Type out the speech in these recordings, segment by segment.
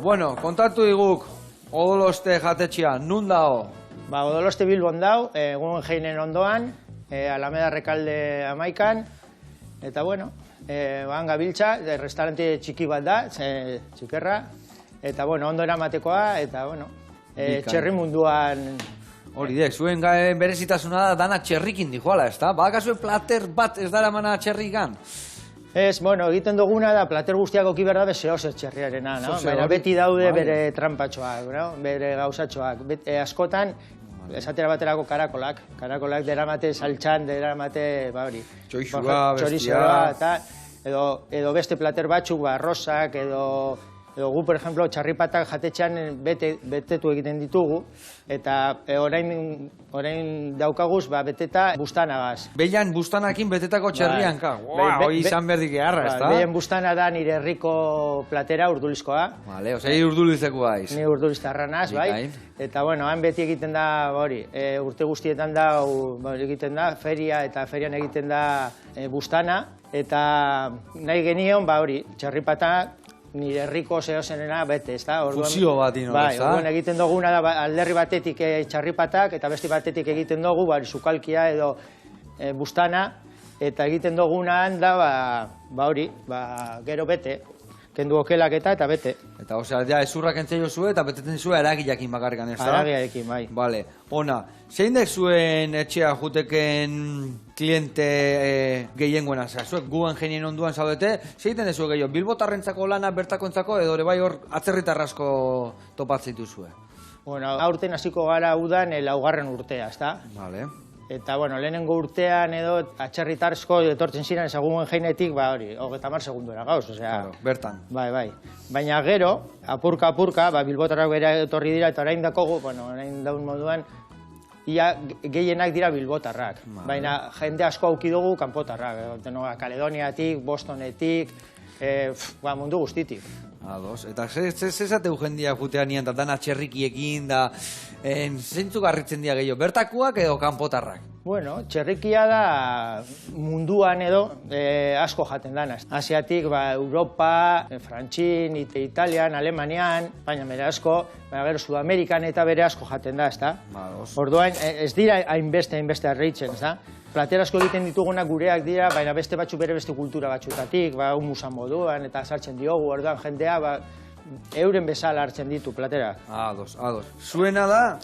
Bueno, kontatu diguk, Odoloste jatetxea, nun dago? Odoloste Bilbon dau, Guggenheinen ondoan, Alameda Rekalde 11an, eta bueno, han gabiltza, restaurante txiki bat da, txikerra, eta bueno, ondo eramatekoa, eta bueno, txerri munduan... Hori dek, zuen berezitasuna da dana txerrikin dijoala, ez da? Bakazue plater bat ez dara mana txerrikan? Ez, bueno, egiten duguna da, plater guztiak oki berda zehozer txerriarena, no? Baina beti daude bere trampatxoak, bere gauzatxoak. Askotan, esatera baterako karakolak deramate saltxan, deramate, hori, txorizioa, edo beste plater batzuk, arrozak, edo gu, por ejemplo, txarripatak jatetxean betetu egiten ditugu, eta orain daukaguz beteta bustanagaz. Beian bustanakin betetako txerrianka. Hoi izan berdik eharra, ez da? Beian bustana da nire herriko platera urdulizkoa. Vale, ose, urdulizeko baiz. Ni urduliztarra naz, bai. Eta, bueno, han beti egiten da, hori, urte guztietan da, egiten da, feria, eta ferian egiten da bustana, eta nahi genion, hori, txarripatak, nire herriko zehozenena bete, ez da? Fusio bat ino, ez da? Orduan egiten duguna da alderri batetik txarripatak eta beste batetik egiten dugu sukalkia edo bustana, eta egiten dugunan da, hori, gero bete, kendu okelak eta bete. Eta, osea, ja, ezurrak entzio zuen eta beteten zuen eragiakin bakarrikan, ez da? Eragiakin, bai. Bale, ona, zein dek zuen etxea juteken kliente gehiengoena, zuek Guggenheinen onduan zaudete, zeiten dezu gehiago, bilbotarrentzako lana bertakoentzako edo ere bai hor atzerritarrasko topatzeitu zuen? Bueno, aurten hasiko gara udan laugarren urtea, ez da? Bale. Eta, bueno, lehenengo urtean edo atxerritarsko etortzen ziren Guggenheinetik, hori, 30 segundura gauz, osea... Bertan. Bai. Baina gero, apurka, bilbotarrak bera etorri dira, eta orain dakogu, orain daun moduan, ia gehienak dira bilbotarrak. Baina jende asko auki dugu kanpotarrak, Kaledoniatik, Bostonetik, mundu guztitik. Ados, eta zezateu jendia jutea nian, eta dana txerrikiekin, da zeintzuk garritzen dira gehiago, bertakuak edo kanpotarrak? Bueno, txerrikia da munduan edo asko jaten dana. Asiatik, Europa, Frantxin, Italian, Alemanian, baina bere asko, gero Sudamerikan eta bere asko jaten da, ez da? Orduan, ez dira hainbeste arritzen, ez da? Plater asko egiten ditugunak gureak dira, baina beste batzu bere beste kultura batzutatik, humusan moduan, eta sartzen diogu, orduan jendea, euren bezala hartzen ditu platerak. Ados. Zuena da,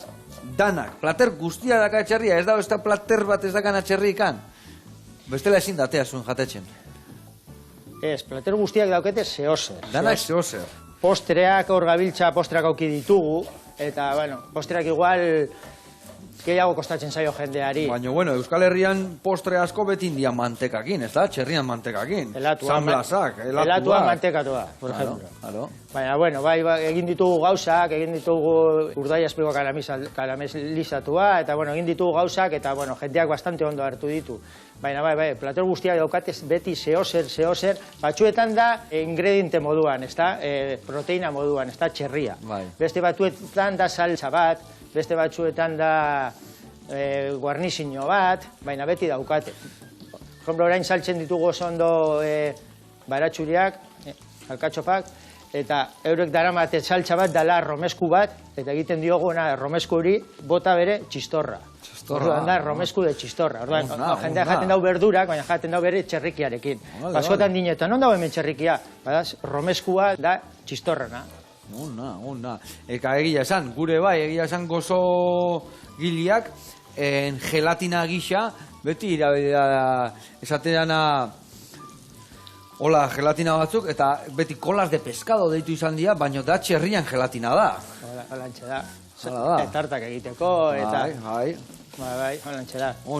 danak, plater guztia daka etxerria, ez da, ez da plater bat ez dakan etxerrikan? Bestela ezin datea zuen jatetzen. Ez, plater guztiak daukete zehozer. Danak zehozer. Postreak hor gabiltza, postreak auki ditugu, eta, bueno, postreak igual... gehiago kostatzen zaio jendeari. Baina, bueno, Euskal Herrian postre asko beti indian mantekakin, ez da? Txerrian mantekakin. San Blasak, elatua mantekatua, por ejemplo. Baina, bueno, egin ditugu gauzak, egin ditugu urdai azpiko karamelizatua, eta, bueno, egin ditugu gauzak, eta, bueno, jendeak bastante ondo hartu ditu. Baina, plater guztiak daukatez beti zehozer, batzuetan da ingrediente moduan, ez da? Proteina moduan, ez da? Txerria. Beste batzuetan da salsa bat, beste batzuetan da guarnizio bat, baina beti daukate. Por orain saltzen ditugu oso ondo baratxuriak, alkatxopak, eta eurek daramate saltza bat dala romesku bat, eta egiten dioguna romesku hori bota bere txistorra. Orduan da romesku de txistorra. Orduan, jendea jaten dau berdurak, baina jaten dau bere txerrikiarekin. Baskotan dinetan, non dago hemen txerrikia? Romeskua da txistorrana. Ona. Eka egia esan, gure bai, egia esan gozo giliak, gelatina gisa, beti irabidea esateana, hola, gelatina batzuk, eta beti kolas de pescado deitu izan dira, baina da txerrian gelatina da. Holantxe da. Tartak egiteko, eta... Bai, holantxe da.